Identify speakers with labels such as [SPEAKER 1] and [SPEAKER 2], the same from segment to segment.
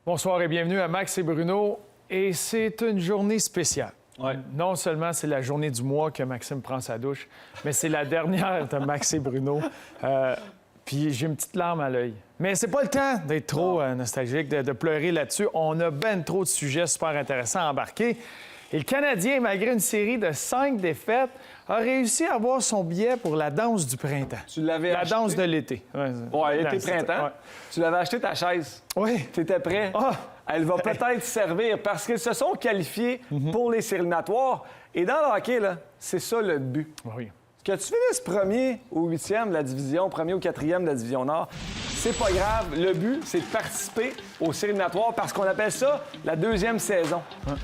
[SPEAKER 1] Bonsoir et bienvenue à Max et Bruno. Et c'est une journée spéciale.
[SPEAKER 2] Ouais.
[SPEAKER 1] Non seulement c'est la journée du mois que Maxime prend sa douche, mais c'est la dernière de Max et Bruno. Puis j'ai une petite larme à l'œil. Mais c'est pas le temps d'être trop nostalgique, de pleurer là-dessus. On a ben trop de sujets super intéressants à embarquer. Et le Canadien, malgré une série de 5 défaites, a réussi à avoir son billet pour la danse du printemps.
[SPEAKER 2] Tu l'avais acheté?
[SPEAKER 1] La danse de l'été.
[SPEAKER 2] Ouais, l'été-printemps.
[SPEAKER 1] Ouais.
[SPEAKER 2] Tu l'avais acheté ta chaise.
[SPEAKER 1] Oui.
[SPEAKER 2] Tu étais prêt?
[SPEAKER 1] Ah!
[SPEAKER 2] Elle va peut-être servir parce qu'ils se sont qualifiés pour les séries éliminatoires. Et dans le hockey, là, c'est ça le but.
[SPEAKER 1] Oui.
[SPEAKER 2] Que tu finisses premier ou huitième de la division, premier ou quatrième de la division Nord, c'est pas grave. Le but, c'est de participer aux séries éliminatoires parce qu'on appelle ça la deuxième saison.
[SPEAKER 1] Ouais.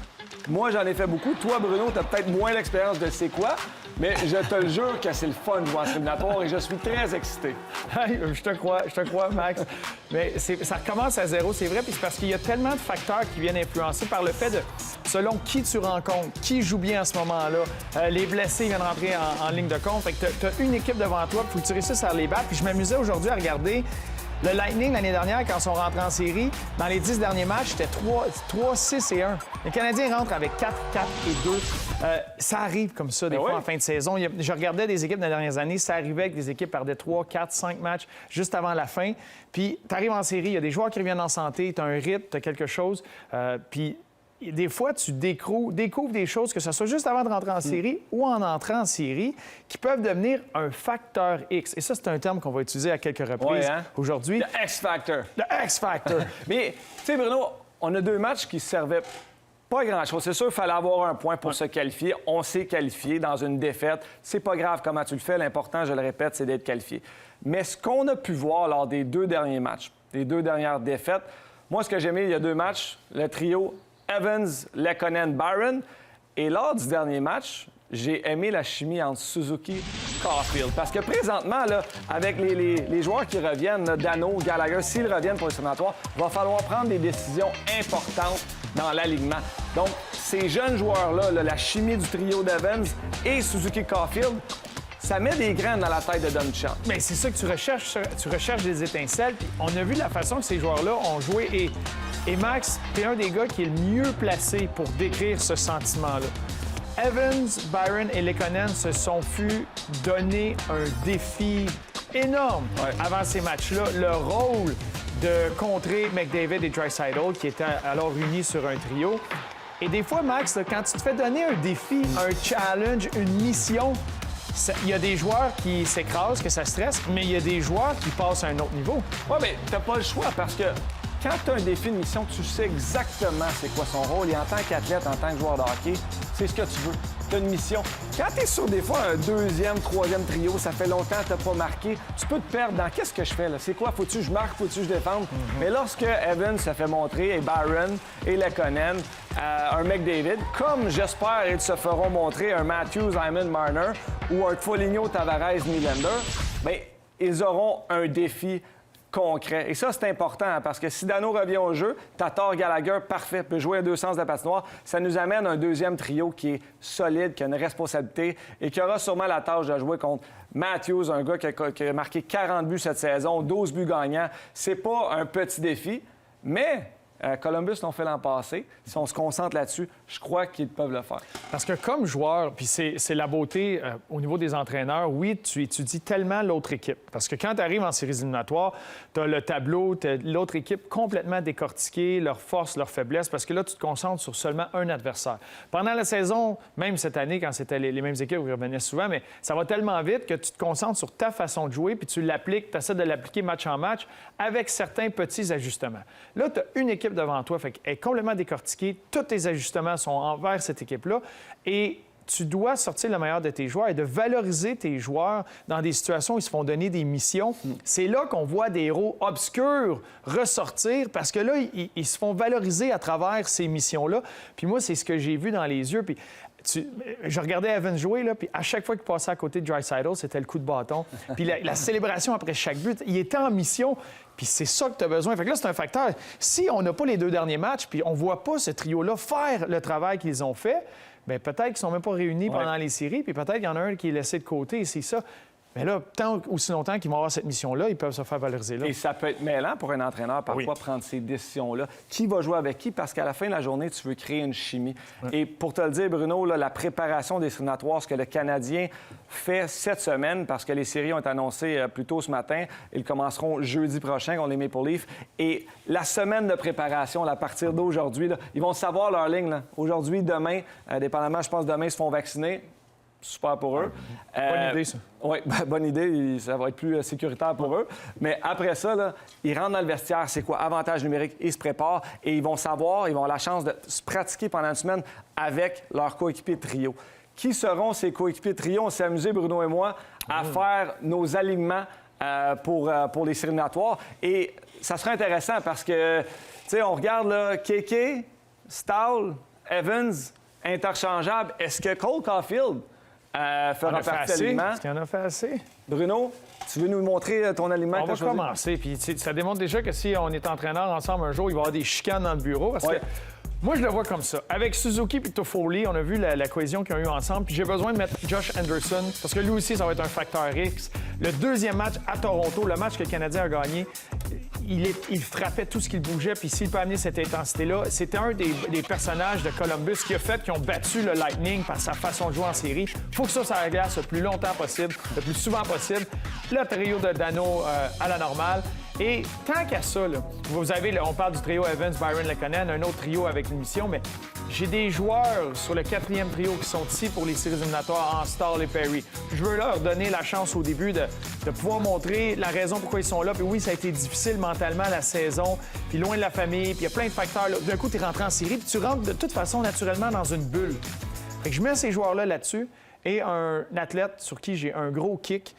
[SPEAKER 2] Moi, j'en ai fait beaucoup. Toi, Bruno, t'as peut-être moins l'expérience de c'est quoi, mais je te le jure que c'est le fun de jouer en séries éliminatoires et je suis très excité.
[SPEAKER 1] Hey, je te crois, Max. Mais ça recommence à zéro, c'est vrai, puis c'est parce qu'il y a tellement de facteurs qui viennent influencer par le fait de, selon qui tu rencontres, qui joue bien à ce moment-là, les blessés viennent rentrer en ligne de compte. Fait que t'as une équipe devant toi, il faut que tu réussisses à les battre. Puis je m'amusais aujourd'hui à regarder le Lightning l'année dernière, quand ils sont rentrés en série, dans les 10 derniers matchs, c'était 3, 6 et 1. Les Canadiens rentrent avec 4, 4 et 2. Ça arrive comme ça, des fois, en fin de saison. Je regardais des équipes des dernières années, ça arrivait que des équipes perdaient 3, 4, 5 matchs juste avant la fin. Puis, tu arrives en série, il y a des joueurs qui reviennent en santé, tu as un rythme, tu as quelque chose. Puis, des fois, tu découvres des choses, que ce soit juste avant de rentrer en série ou en entrant en série, qui peuvent devenir un facteur X. Et ça, c'est un terme qu'on va utiliser à quelques reprises aujourd'hui.
[SPEAKER 2] Le X-Factor.
[SPEAKER 1] Le X-Factor.
[SPEAKER 2] Mais, tu sais, Bruno, on a 2 matchs qui servaient pas à grand-chose. C'est sûr qu'il fallait avoir un point pour se qualifier. On s'est qualifié dans une défaite. C'est pas grave comment tu le fais. L'important, je le répète, c'est d'être qualifié. Mais ce qu'on a pu voir lors des 2 derniers matchs, des 2 dernières défaites, moi, ce que j'ai aimé, il y a 2 matchs, le trio Evans, Lekkonen, Byron. Et lors du dernier match, j'ai aimé la chimie entre Suzuki et Caulfield. Parce que présentement, là, avec les joueurs qui reviennent, là, Dano, Gallagher, s'ils reviennent pour les éliminatoires, il va falloir prendre des décisions importantes dans l'alignement. Donc, ces jeunes joueurs-là, là, la chimie du trio d'Evans et Suzuki-Caulfield, ça met des graines dans la tête de Don Chant.
[SPEAKER 1] Mais c'est ça que tu recherches. Tu recherches des étincelles. Puis on a vu la façon que ces joueurs-là ont joué. Et Max, t'es un des gars qui est le mieux placé pour décrire ce sentiment-là. Evans, Byron et Lekkonen se sont fu donner un défi énorme avant ces matchs-là. Le rôle de contrer McDavid et Draisaitl, qui étaient alors unis sur un trio. Et des fois, Max, là, quand tu te fais donner un défi, un challenge, une mission, il y a des joueurs qui s'écrasent, que ça stresse, mais il y a des joueurs qui passent à un autre niveau.
[SPEAKER 2] Oui, mais t'as pas le choix parce que quand tu as un défi de mission, tu sais exactement c'est quoi son rôle. Et en tant qu'athlète, en tant que joueur de hockey, c'est ce que tu veux. Tu as une mission. Quand tu es sur des fois un 2e, 3e trio, ça fait longtemps que tu n'as pas marqué, tu peux te perdre dans qu'est-ce que je fais là? C'est quoi? Faut-tu que je marque? Faut-tu que je défende? Mais lorsque Evans se fait montrer, et Byron, et Lekkonen, un McDavid, comme j'espère ils se feront montrer un Matthews, Hyman, Marner ou un Foligno, Tavares, Nylander, bien, ils auront un défi concret. Et ça, c'est important, hein, parce que si Dano revient au jeu, Tatar, Gallagher, parfait, peut jouer à 2 sens de la patinoire. Ça nous amène un 2e trio qui est solide, qui a une responsabilité et qui aura sûrement la tâche de jouer contre Matthews, un gars qui a marqué 40 buts cette saison, 12 buts gagnants. C'est pas un petit défi, mais Columbus l'ont fait l'an passé. Si on se concentre là-dessus, je crois qu'ils peuvent le faire.
[SPEAKER 1] Parce que comme joueur, puis c'est la beauté au niveau des entraîneurs, oui, tu étudies tellement l'autre équipe. Parce que quand tu arrives en séries éliminatoires, tu as le tableau, tu as l'autre équipe complètement décortiquée, leurs forces, leurs faiblesses, parce que là, tu te concentres sur seulement un adversaire. Pendant la saison, même cette année, quand c'était les mêmes équipes où ils revenaient souvent, mais ça va tellement vite que tu te concentres sur ta façon de jouer, puis tu l'appliques, tu essaies de l'appliquer match en match avec certains petits ajustements. Là, tu as une équipe devant toi, fait qu'elle est complètement décortiquée, tous tes ajustements sont envers cette équipe-là, et tu dois sortir le meilleur de tes joueurs et de valoriser tes joueurs dans des situations où ils se font donner des missions. C'est là qu'on voit des héros obscurs ressortir parce que là, ils se font valoriser à travers ces missions-là. Puis moi, c'est ce que j'ai vu dans les yeux. Puis je regardais Evans jouer, là, puis à chaque fois qu'il passait à côté de Draisaitl, c'était le coup de bâton. Puis la célébration après chaque but, il était en mission. Puis c'est ça que tu as besoin. Fait que là, c'est un facteur. Si on n'a pas les 2 derniers matchs, puis on voit pas ce trio-là faire le travail qu'ils ont fait, bien, peut-être qu'ils ne sont même pas réunis pendant les séries, puis peut-être qu'il y en a un qui est laissé de côté, et c'est ça. Mais là, tant aussi longtemps qu'ils vont avoir cette mission-là, ils peuvent se faire valoriser là.
[SPEAKER 2] Et ça peut être mêlant pour un entraîneur, parfois, prendre ces décisions-là. Qui va jouer avec qui? Parce qu'à la fin de la journée, tu veux créer une chimie. Et pour te le dire, Bruno, là, la préparation des séries éliminatoires, ce que le Canadien fait cette semaine, parce que les séries ont été annoncées plus tôt ce matin, ils commenceront jeudi prochain contre les Maple Leafs. Et la semaine de préparation, là, à partir d'aujourd'hui, là, ils vont savoir leur ligne. Là. Aujourd'hui, demain, dépendamment, je pense demain, ils se font vacciner. Super pour eux.
[SPEAKER 1] Bonne idée, ça.
[SPEAKER 2] Oui, bonne idée. Ça va être plus sécuritaire pour eux. Mais après ça, là, ils rentrent dans le vestiaire. C'est quoi? Avantage numérique. Ils se préparent et ils vont savoir, ils vont avoir la chance de se pratiquer pendant une semaine avec leurs coéquipiers de trio. Qui seront ces coéquipiers de trio? On s'est amusé, Bruno et moi, à faire nos alignements pour les séries éliminatoires. Et ça sera intéressant parce que, tu sais, on regarde là, Kéké, Stahl, Evans, interchangeables. Est-ce que Cole Caulfield fera partie de l'alignement?
[SPEAKER 1] Est-ce qu'il en a fait assez?
[SPEAKER 2] Bruno, tu veux nous montrer ton aliment?
[SPEAKER 1] On va commencer. Puis ça démontre déjà que si on est entraîneur ensemble un jour, il va y avoir des chicanes dans le bureau. Parce que moi, je le vois comme ça. Avec Suzuki et Toffoli, on a vu la cohésion qu'ils ont eue ensemble. Puis j'ai besoin de mettre Josh Anderson parce que lui aussi, ça va être un facteur X. Le deuxième match à Toronto, le match que le Canadien a gagné, il frappait tout ce qu'il bougeait. Puis s'il peut amener cette intensité-là, c'était un des personnages de Columbus qui ont battu le Lightning par sa façon de jouer en série. Il faut que ça glace le plus longtemps possible, le plus souvent possible. Le trio de Dano à la normale. Et tant qu'à ça, là, vous avez, on parle du trio Evans, Byron Lekonen, un autre trio avec une mission, mais j'ai des joueurs sur le quatrième trio qui sont ici pour les séries éliminatoires en Stahl et Perry. Je veux leur donner la chance au début de pouvoir montrer la raison pourquoi ils sont là. Puis oui, ça a été difficile mentalement la saison, puis loin de la famille, puis il y a plein de facteurs. D'un coup, tu es rentré en série, puis tu rentres de toute façon naturellement dans une bulle. Fait que je mets ces joueurs-là là-dessus. Et un athlète sur qui j'ai un gros kick,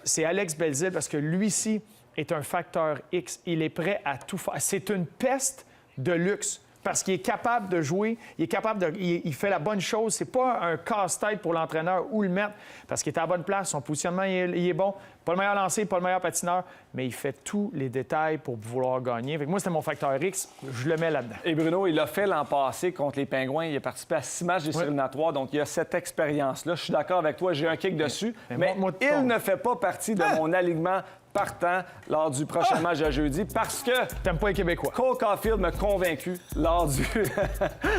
[SPEAKER 1] c'est Alex Belzile, parce que lui-ci est un facteur X. Il est prêt à tout faire. C'est une peste de luxe parce qu'il est capable de jouer, il fait la bonne chose. C'est pas un casse-tête pour l'entraîneur où le mettre parce qu'il est à la bonne place, son positionnement il est bon. Pas le meilleur lancé, pas le meilleur patineur, mais il fait tous les détails pour vouloir gagner. Fait que moi, c'était mon facteur X, je le mets là-dedans.
[SPEAKER 2] Et Bruno, il l'a fait l'an passé contre les Pingouins. Il a participé à 6 matchs des séries éliminatoires, donc il a cette expérience-là. Je suis d'accord avec toi, j'ai un kick dessus, mais il ne fait pas partie de mon alignement partant lors du prochain match de jeudi parce que...
[SPEAKER 1] T'aimes pas les Québécois.
[SPEAKER 2] Cole Caulfield m'a convaincu lors du...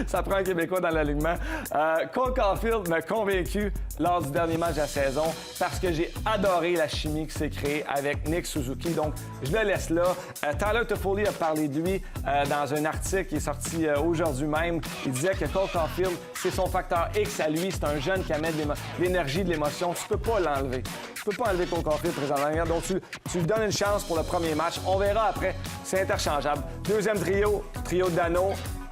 [SPEAKER 2] Ça prend un Québécois dans l'alignement. Cole Caulfield m'a convaincu lors du dernier match de la saison parce que j'ai adoré la chimie qui s'est créée avec Nick Suzuki. Donc, je le laisse là. Tyler Toffoli a parlé de lui dans un article qui est sorti aujourd'hui même. Il disait que Cole Caulfield, c'est son facteur X à lui. C'est un jeune qui amène de l'énergie, de l'émotion. Tu peux pas l'enlever. Tu peux pas enlever Cole Caulfield présentement. Donc, tu lui donnes une chance pour le premier match. On verra après. C'est interchangeable. Deuxième trio de Dano.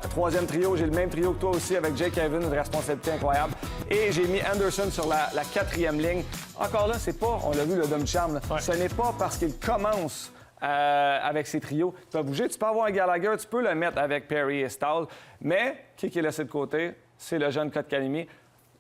[SPEAKER 2] Troisième trio, j'ai le même trio que toi aussi avec Jake Evans, une responsabilité incroyable. Et j'ai mis Anderson sur la quatrième ligne. Encore là, c'est pas, on l'a vu, le Dom Charme. Ce n'est pas parce qu'il commence avec ses trios. Tu vas bouger, tu peux avoir un Gallagher, tu peux le mettre avec Perry et Stahl. Mais qui est laissé de côté? C'est le jeune Kotkaniemi.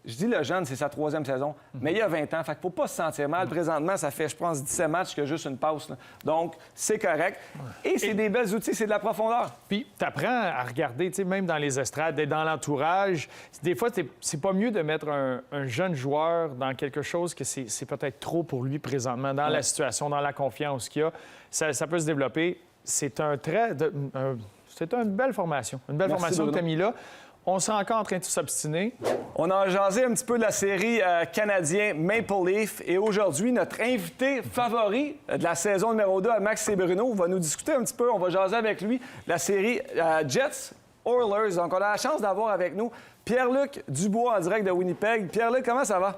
[SPEAKER 2] Je dis le jeune, c'est sa troisième saison, mais il a 20 ans. Fait qu'il ne faut pas se sentir mal. Présentement, ça fait, je pense, 17 matchs que juste une passe. Là. Donc, c'est correct. Et c'est des belles outils, c'est de la profondeur.
[SPEAKER 1] Puis, tu apprends à regarder, tu sais, même dans les estrades, dans l'entourage. Des fois, c'est pas mieux de mettre un jeune joueur dans quelque chose que c'est peut-être trop pour lui présentement, dans la situation, dans la confiance qu'il a. Ça peut se développer. C'est c'est une belle formation. Une belle formation que tu as mis là. On sera encore en train de s'obstiner.
[SPEAKER 2] On a jasé un petit peu de la série canadien Maple Leaf. Et aujourd'hui, notre invité favori de la saison numéro 2, Max Sébrunneau, va nous discuter un petit peu. On va jaser avec lui de la série Jets Oilers. Donc, on a la chance d'avoir avec nous Pierre-Luc Dubois en direct de Winnipeg. Pierre-Luc, comment ça va?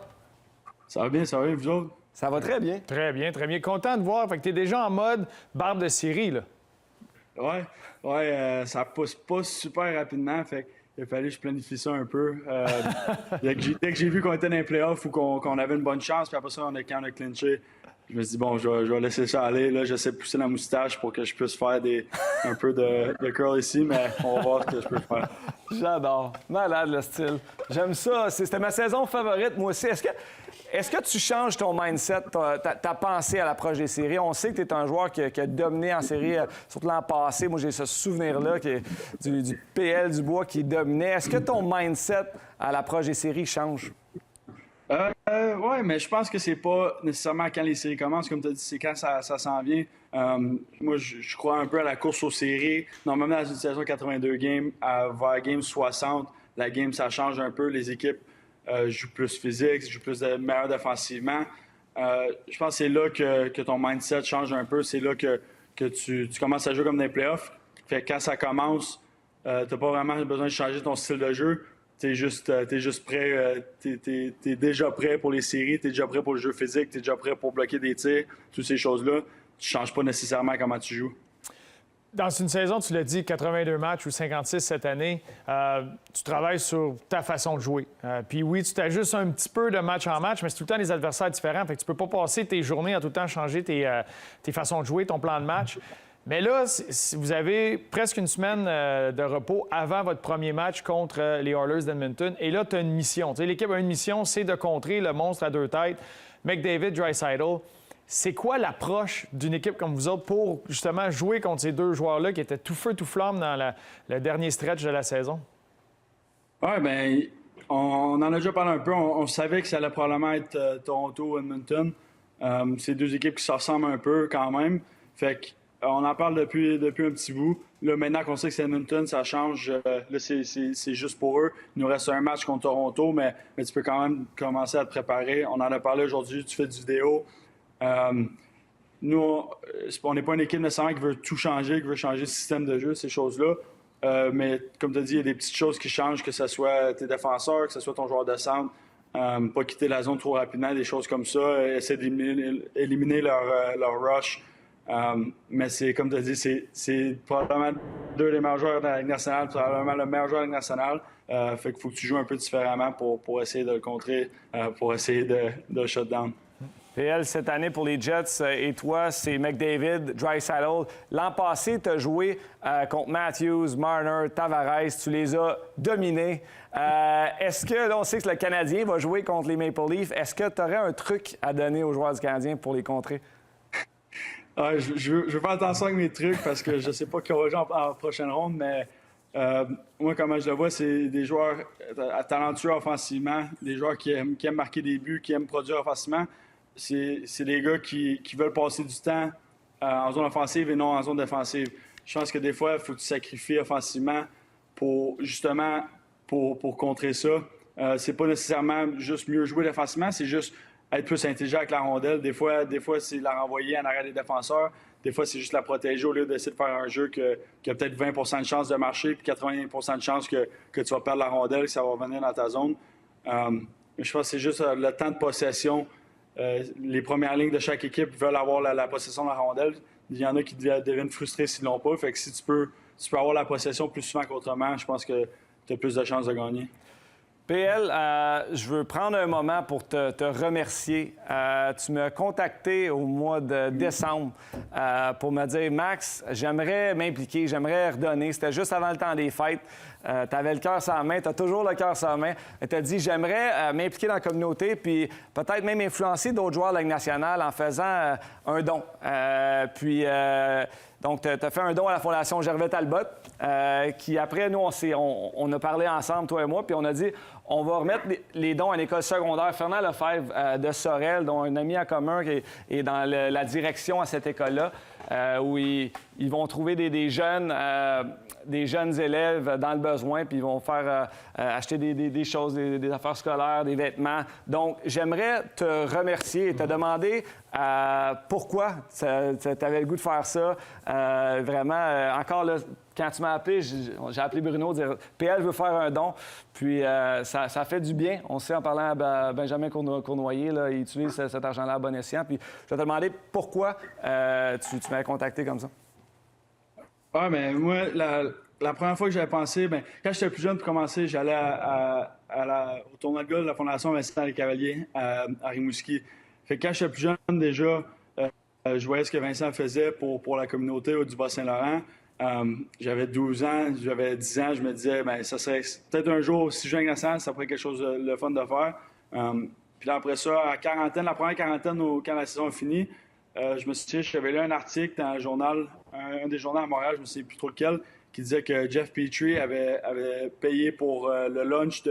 [SPEAKER 3] Ça va bien, vous autres?
[SPEAKER 2] Ça va très bien.
[SPEAKER 1] Très bien, très bien. Content de voir. Fait que tu es déjà en mode barbe de série, là.
[SPEAKER 3] Ouais, ça pousse pas super rapidement. Fait il a fallu que je planifie ça un peu. Dès que j'ai vu qu'on était dans les playoffs ou qu'on avait une bonne chance, puis après ça, quand on a clinché, je me suis dit, bon, je vais laisser ça aller. Là, j'essaie de pousser la moustache pour que je puisse faire un peu de curl ici, mais on va voir ce que je peux faire.
[SPEAKER 2] J'adore. Malade, le style. J'aime ça. C'était ma saison favorite, moi aussi. Est-ce que tu changes ton mindset, ta pensée à l'approche des séries? On sait que tu es un joueur qui a dominé en série, surtout l'an passé. Moi, j'ai ce souvenir-là du PL Dubois qui dominait. Est-ce que ton mindset à l'approche des séries change?
[SPEAKER 3] Ouais, mais je pense que c'est pas nécessairement quand les séries commencent, comme tu as dit, c'est quand ça s'en vient. Moi, je crois un peu à la course aux séries. Normalement, dans une saison 82 games, vers game 60, la game, ça change un peu. Les équipes jouent plus physique, jouent plus meilleur défensivement. Je pense que c'est là que ton mindset change un peu. C'est là que tu commences à jouer comme dans les playoffs. Fait que quand ça commence, tu n'as pas vraiment besoin de changer ton style de jeu. T'es juste prêt, t'es déjà prêt pour les séries, t'es déjà prêt pour le jeu physique, t'es déjà prêt pour bloquer des tirs, toutes ces choses-là. Tu changes pas nécessairement comment tu joues.
[SPEAKER 1] Dans une saison, tu l'as dit, 82 matchs ou 56 cette année, tu travailles sur ta façon de jouer. Puis oui, tu t'ajustes un petit peu de match en match, mais c'est tout le temps des adversaires différents. Fait que tu peux pas passer tes journées à tout le temps changer tes façons de jouer, ton plan de match. Mais là, vous avez presque une semaine de repos avant votre premier match contre les Oilers d'Edmonton. Et là, tu as une mission. Tu sais, l'équipe a une mission, c'est de contrer le monstre à deux têtes, McDavid, Draisaitl. C'est quoi l'approche d'une équipe comme vous autres pour justement jouer contre ces deux joueurs-là qui étaient tout feu, tout flamme dans le dernier stretch de la saison?
[SPEAKER 3] Oui, bien, on en a déjà parlé un peu. On savait que ça allait probablement être Toronto ou Edmonton. C'est deux équipes qui se ressemblent un peu quand même. Fait que on en parle depuis un petit bout. Là, maintenant qu'on sait que c'est Edmonton, ça change. Là, c'est juste pour eux. Il nous reste un match contre Toronto, mais tu peux quand même commencer à te préparer. On en a parlé aujourd'hui, tu fais du vidéo. Nous, on n'est pas une équipe nécessairement qui veut tout changer, qui veut changer le système de jeu, ces choses-là. Mais comme tu as dit, il y a des petites choses qui changent, que ce soit tes défenseurs, que ce soit ton joueur de centre. Pas quitter la zone trop rapidement, des choses comme ça. Essayer d'éliminer leur rush. Mais c'est comme tu as dit, c'est probablement deux des meilleurs joueurs de la Ligue nationale, probablement le meilleur joueur de la Ligue nationale. Fait qu'il faut que tu joues un peu différemment pour essayer de le contrer, pour essayer de le shutdown.
[SPEAKER 2] PL, cette année pour les Jets et toi, c'est McDavid, Draisaitl. L'an passé, tu as joué contre Matthews, Marner, Tavares. Tu les as dominés. Est-ce que, là, on sait que le Canadien va jouer contre les Maple Leafs. Est-ce que tu aurais un truc à donner aux joueurs du Canadien pour les contrer?
[SPEAKER 3] Je veux faire attention avec mes trucs parce que je sais pas qui va jouer en prochaine ronde, mais moi, comment je le vois, c'est des joueurs talentueux offensivement, des joueurs qui aiment marquer des buts, qui aiment produire offensivement. C'est des gars qui veulent passer du temps en zone offensive et non en zone défensive. Je pense que des fois, il faut que tu sacrifies offensivement pour justement pour contrer ça. C'est pas nécessairement juste mieux jouer défensivement, c'est juste être plus intelligent avec la rondelle. Des fois c'est la renvoyer en arrière des défenseurs. Des fois, c'est juste la protéger au lieu d'essayer de faire un jeu qui a peut-être 20 de chance de marcher puis 80 de chance que tu vas perdre la rondelle, que ça va revenir dans ta zone. Je pense que c'est juste le temps de possession. Les premières lignes de chaque équipe veulent avoir la possession de la rondelle. Il y en a qui deviennent frustrés s'ils ne l'ont pas. Fait que si tu peux avoir la possession plus souvent qu'autrement, je pense que tu as plus de chances de gagner.
[SPEAKER 2] PL, je veux prendre un moment pour te remercier. Tu m'as contacté au mois de décembre pour me dire « Max, j'aimerais m'impliquer, j'aimerais redonner. » C'était juste avant le temps des fêtes. Tu avais le cœur sur la main, tu as toujours le cœur sur la main. Tu as dit « J'aimerais m'impliquer dans la communauté puis peut-être même influencer d'autres joueurs de la Ligue nationale en faisant un don. » Donc, tu as fait un don à la Fondation Gervais Talbot, qui après, nous, on a parlé ensemble, toi et moi, puis on a dit on va remettre les dons à l'école secondaire. Fernand Lefebvre de Sorel, dont un ami en commun qui est dans la direction à cette école-là, où ils vont trouver des jeunes élèves dans le besoin, puis ils vont faire acheter des choses, des affaires scolaires, des vêtements. Donc, j'aimerais te remercier et te demander pourquoi tu avais le goût de faire ça. Vraiment, encore là, quand tu m'as appelé, j'ai appelé Bruno, dire PL veut faire un don. Puis ça fait du bien. On sait en parlant à Benjamin Cournoyer, là, il utilise cet argent-là à bon escient. Puis je vais te demander pourquoi tu m'avais contacté comme ça.
[SPEAKER 3] Oui, mais moi, la première fois que j'avais pensé, quand j'étais plus jeune pour commencer, j'allais au tournoi de golf de la Fondation Vincent Les Cavaliers à Rimouski. Fait que quand j'étais plus jeune, déjà, je voyais ce que Vincent faisait pour la communauté du Bas-Saint-Laurent. J'avais 12 ans, j'avais 10 ans, je me disais, ça serait peut-être un jour, si je viens à ça pourrait être quelque chose de le fun de faire. Puis là, après ça, à quarantaine, la première quarantaine, quand la saison est finie, je me suis dit, j'avais lu un article dans un journal, un des journaux à Montréal, je ne sais plus trop lequel, qui disait que Jeff Petrie avait payé pour le lunch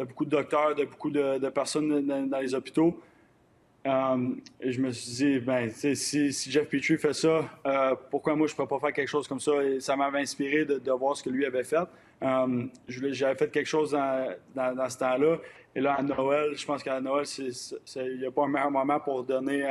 [SPEAKER 3] beaucoup de docteurs, de beaucoup de personnes dans les hôpitaux. Et je me suis dit, ben, si Jeff Petrie fait ça, pourquoi moi je ne pourrais pas faire quelque chose comme ça? Et ça m'avait inspiré de voir ce que lui avait fait. J'avais fait quelque chose dans ce temps-là. Et là, à Noël, je pense qu'à Noël, il n'y a pas un meilleur moment pour donner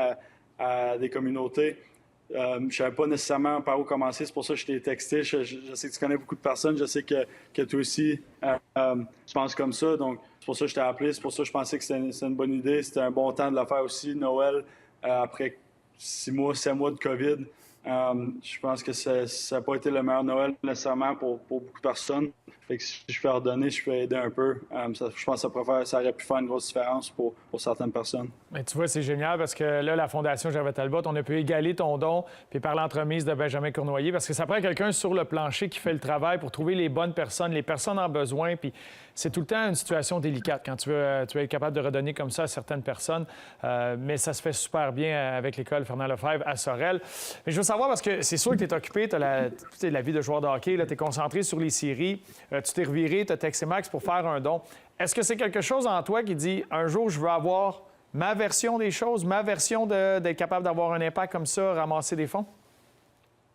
[SPEAKER 3] à des communautés. Je ne savais pas nécessairement par où commencer. C'est pour ça que je t'ai texté. Je sais que tu connais beaucoup de personnes. Je sais que toi aussi, tu penses comme ça. Donc, c'est pour ça que je t'ai appelé. C'est pour ça que je pensais que c'était une bonne idée. C'était un bon temps de le faire aussi, Noël, après 7 mois de COVID. Je pense que ça n'a pas été le meilleur Noël nécessairement pour beaucoup de personnes. Fait que si je peux redonner, je peux aider un peu. Je pense que ça aurait pu faire une grosse différence pour certaines personnes.
[SPEAKER 1] Mais tu vois, c'est génial parce que là, la Fondation Gervais Talbot, on a pu égaler ton don puis par l'entremise de Benjamin Cournoyer parce que ça prend quelqu'un sur le plancher qui fait le travail pour trouver les bonnes personnes, les personnes en besoin. Puis c'est tout le temps une situation délicate quand tu veux être capable de redonner comme ça à certaines personnes. Mais ça se fait super bien avec l'école Fernand Lefebvre à Sorel. Mais je veux savoir parce que c'est sûr que tu es occupé, tu as la vie de joueur de hockey, tu es concentré sur les séries. Tu t'es reviré, tu as texté Max pour faire un don. Est-ce que c'est quelque chose en toi qui dit un jour, je veux avoir ma version des choses, ma version d'être capable d'avoir un impact comme ça, ramasser des fonds?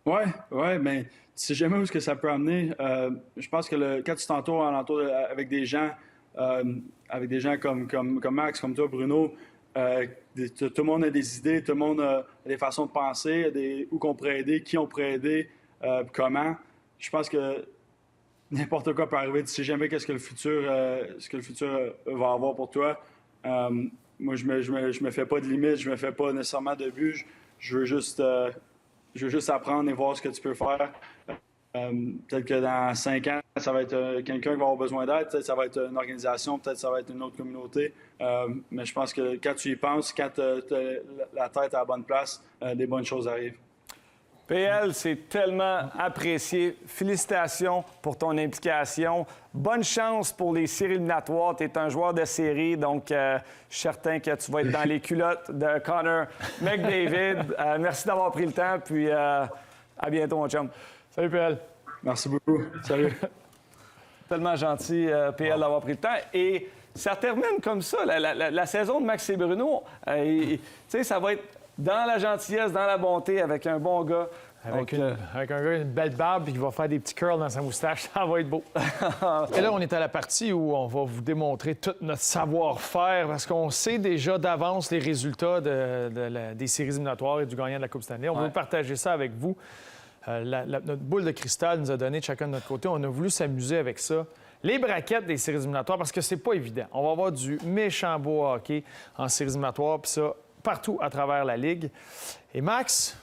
[SPEAKER 3] Oui, mais tu sais jamais où est-ce que ça peut amener. Je pense que quand tu t'entoures avec des gens comme Max, comme toi, Bruno, tout le monde a des idées, tout le monde a des façons de penser, où qu'on pourrait aider, qui on pourrait aider, comment. Je pense que n'importe quoi peut arriver. Tu sais jamais ce que le futur va avoir pour toi. Moi, je me fais pas de limite, je me fais pas nécessairement de but. Je veux juste apprendre et voir ce que tu peux faire. Peut-être que dans 5 ans, ça va être quelqu'un qui va avoir besoin d'aide. Peut-être que ça va être une organisation, peut-être que ça va être une autre communauté. Mais je pense que quand tu y penses, quand tu as la tête à la bonne place, des bonnes choses arrivent.
[SPEAKER 2] PL, c'est tellement apprécié. Félicitations pour ton implication. Bonne chance pour les séries éliminatoires. Tu es un joueur de série, donc je suis certain que tu vas être dans les culottes de Connor McDavid. Merci d'avoir pris le temps, puis à bientôt, mon chum.
[SPEAKER 1] Salut, PL.
[SPEAKER 3] Merci beaucoup. Salut.
[SPEAKER 2] Tellement gentil, PL, d'avoir pris le temps. Et ça termine comme ça, la saison de Max et Bruno. Tu sais, ça va être dans la gentillesse, dans la bonté, avec un bon gars.
[SPEAKER 1] Avec un gars, une belle barbe, puis qui va faire des petits curls dans sa moustache. Ça va être beau. Et là, on est à la partie où on va vous démontrer tout notre savoir-faire, parce qu'on sait déjà d'avance les résultats des séries éliminatoires et du gagnant de la Coupe Stanley. On va vous partager ça avec vous. Notre boule de cristal nous a donné chacun de notre côté. On a voulu s'amuser avec ça. Les braquettes des séries éliminatoires, parce que c'est pas évident. On va avoir du méchant beau hockey en séries éliminatoires, puis ça, partout à travers la Ligue. Et Max,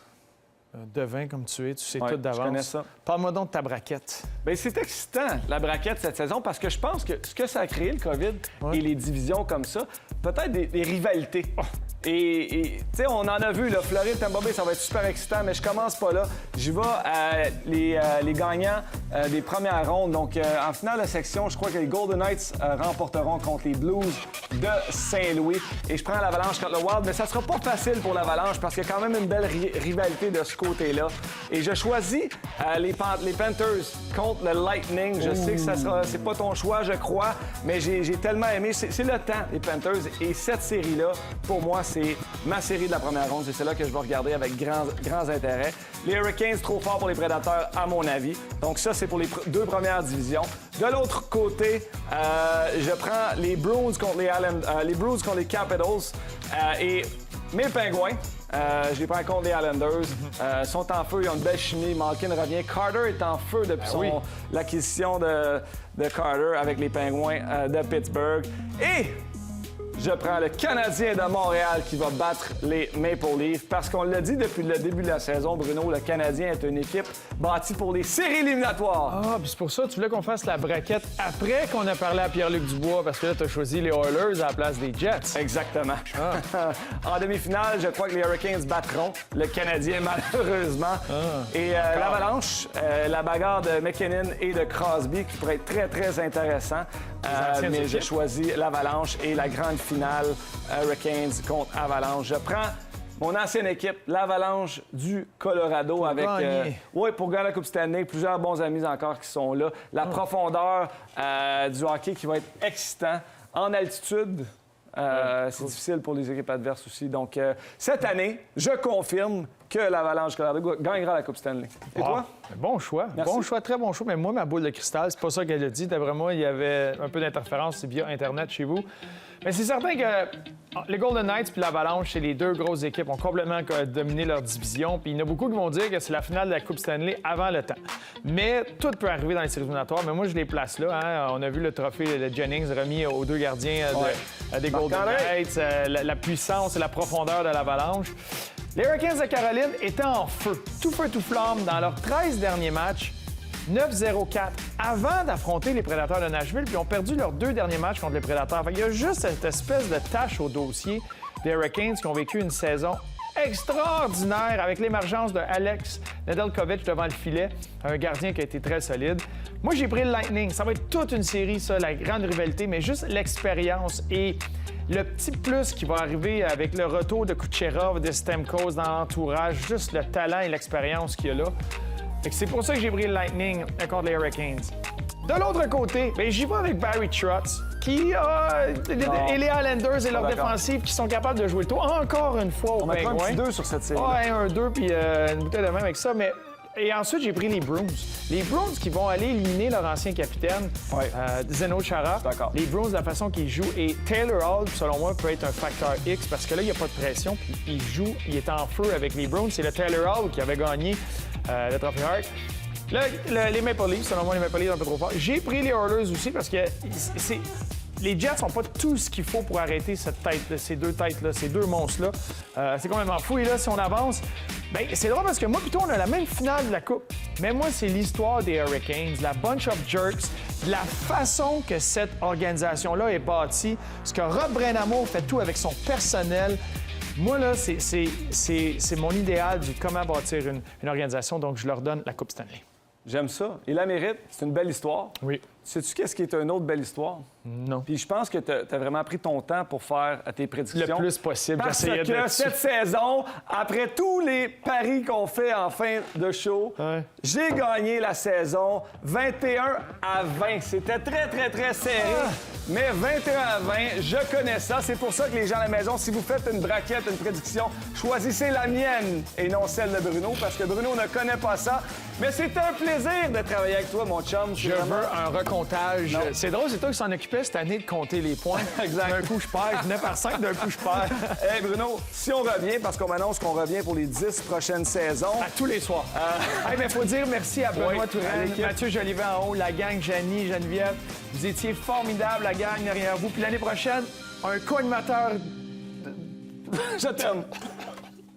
[SPEAKER 1] devin comme tu es, tu sais tout d'avance.
[SPEAKER 2] Je connais ça.
[SPEAKER 1] Parle-moi donc de ta braquette.
[SPEAKER 2] Bien, c'est excitant, la braquette cette saison, parce que je pense que ce que ça a créé, le COVID, et les divisions comme ça, peut-être des rivalités. Et tu sais, on en a vu, là, Floride, Tampa Bay, ça va être super excitant, mais je commence pas là. J'y vais à les gagnants des premières rondes. Donc, en finale de section, je crois que les Golden Knights remporteront contre les Blues de Saint-Louis. Et je prends l'Avalanche contre le Wild, mais ça sera pas facile pour l'Avalanche parce qu'il y a quand même une belle rivalité de ce côté-là. Et je choisis les Panthers contre le Lightning. Je sais que c'est pas ton choix, je crois, mais j'ai tellement aimé. C'est le temps, les Panthers. Et cette série-là, pour moi, c'est ma série de la première ronde. C'est celle-là que je vais regarder avec grands intérêts. Les Hurricanes, trop forts pour les Prédateurs, à mon avis. Donc ça, c'est pour les 2 premières divisions. De l'autre côté, je prends les Bruins contre les Blues contre les Capitals et mes Pingouins. Je les prends contre les Islanders. Ils sont en feu, ils ont une belle chimie. Malkin revient. Carter est en feu depuis l'acquisition de Carter avec les Pingouins de Pittsburgh. Et je prends le Canadien de Montréal qui va battre les Maple Leafs parce qu'on l'a dit depuis le début de la saison, Bruno, le Canadien est une équipe bâtie pour les séries éliminatoires.
[SPEAKER 1] Ah, puis c'est pour ça que tu voulais qu'on fasse la braquette après qu'on a parlé à Pierre-Luc Dubois parce que là, tu as choisi les Oilers à la place des Jets.
[SPEAKER 2] Exactement. En demi-finale, je crois que les Hurricanes battront le Canadien, malheureusement. Et l'Avalanche, la bagarre de McKinnon et de Crosby qui pourrait être très, très intéressant. Mais j'ai choisi l'Avalanche et la grande finale Hurricanes contre Avalanche. Je prends mon ancienne équipe, l'Avalanche du Colorado, pour gagner la Coupe Stanley. Plusieurs bons amis encore qui sont là. La profondeur du hockey qui va être excitant. en altitude, c'est difficile pour les équipes adverses aussi. Donc, cette année, je confirme que l'Avalanche Colorado gagnera la Coupe Stanley. Et toi?
[SPEAKER 1] Bon choix.
[SPEAKER 2] Merci.
[SPEAKER 1] Bon choix, très bon choix. Mais moi, ma boule de cristal, c'est pas ça qu'elle a dit. D'après moi, il y avait un peu d'interférence via Internet chez vous. Mais c'est certain que les Golden Knights puis l'Avalanche, c'est les deux grosses équipes, ont complètement dominé leur division. Puis il y en a beaucoup qui vont dire que c'est la finale de la Coupe Stanley avant le temps. Mais tout peut arriver dans les séries éliminatoires. Mais moi, je les place là. Hein. On a vu le trophée de Jennings remis aux deux gardiens des Golden Knights, la puissance et la profondeur de l'Avalanche. Les Hurricanes de Caroline étaient en feu tout flamme dans leurs 13 derniers matchs. 9-0-4 avant d'affronter les Prédateurs de Nashville, puis ont perdu leurs 2 derniers matchs contre les Prédateurs. Fait qu'il y a juste cette espèce de tâche au dossier des Hurricanes qui ont vécu une saison extraordinaire avec l'émergence de Alex Nedeljkovic devant le filet, un gardien qui a été très solide. Moi, j'ai pris le Lightning. Ça va être toute une série, ça, la grande rivalité, mais juste l'expérience et le petit plus qui va arriver avec le retour de Kucherov, de Stamkos dans l'entourage, juste le talent et l'expérience qu'il y a là. C'est pour ça que j'ai pris le Lightning contre les Hurricanes. De l'autre côté, j'y vais avec Barry Trotz, qui a et les Islanders et leur défensive qui sont capables de jouer le tour encore une fois au Pingouins.
[SPEAKER 2] On mettra un petit 2 sur cette série.
[SPEAKER 1] Ouais, un 2 puis une bouteille de même avec ça. Et ensuite, j'ai pris les Bruins. Les Bruins qui vont aller éliminer leur ancien capitaine, Zdeno Chara.
[SPEAKER 2] D'accord.
[SPEAKER 1] Les Bruins, de la façon qu'ils jouent. Et Taylor Hall, selon moi, peut être un facteur X parce que là, il n'y a pas de pression. Puis il joue, il est en feu avec les Bruins. C'est le Taylor Hall qui avait gagné le Trophée Hart. Là, les Maple Leafs, selon moi, les Maple Leafs sont un peu trop forts. J'ai pris les Oilers aussi parce que les Jets n'ont pas tout ce qu'il faut pour arrêter ces deux têtes-là, ces deux monstres-là. C'est complètement fou. Et là, si on avance, c'est drôle parce que moi, plutôt, on a la même finale de la Coupe. Mais moi, c'est l'histoire des Hurricanes, la bunch of jerks, la façon que cette organisation-là est bâtie, ce que Rob Brennamour fait tout avec son personnel. Moi, là, c'est mon idéal du comment bâtir une organisation, donc je leur donne la Coupe Stanley.
[SPEAKER 2] J'aime ça. Il la mérite. C'est une belle histoire.
[SPEAKER 1] Oui.
[SPEAKER 2] Sais-tu qu'est-ce qui est une autre belle histoire?
[SPEAKER 1] Non.
[SPEAKER 2] Puis je pense que tu as vraiment pris ton temps pour faire tes prédictions.
[SPEAKER 1] Le plus possible.
[SPEAKER 2] Parce que cette saison, après tous les paris qu'on fait en fin de show, j'ai gagné la saison 21-20. C'était très serré. Mais 21-20, je connais ça. C'est pour ça que les gens à la maison, si vous faites une braquette, une prédiction, choisissez la mienne et non celle de Bruno, parce que Bruno ne connaît pas ça. Mais c'est un plaisir de travailler avec toi, mon chum.
[SPEAKER 1] Je veux un recomptage. C'est drôle, c'est toi qui s'en occupais cette année de compter les points.
[SPEAKER 2] Exact.
[SPEAKER 1] D'un coup, je perds. Je venais par 5, d'un coup, je perds.
[SPEAKER 2] Hey Bruno, si on revient, parce qu'on m'annonce qu'on revient pour les 10 prochaines saisons.
[SPEAKER 1] À tous les soirs. Mais faut dire merci à Benoît Touraine, Mathieu Jolivet en haut, la gang, Janie, Geneviève. Vous étiez formidables, la gang, derrière vous. Puis l'année prochaine, un co-animateur...
[SPEAKER 2] Je t'aime.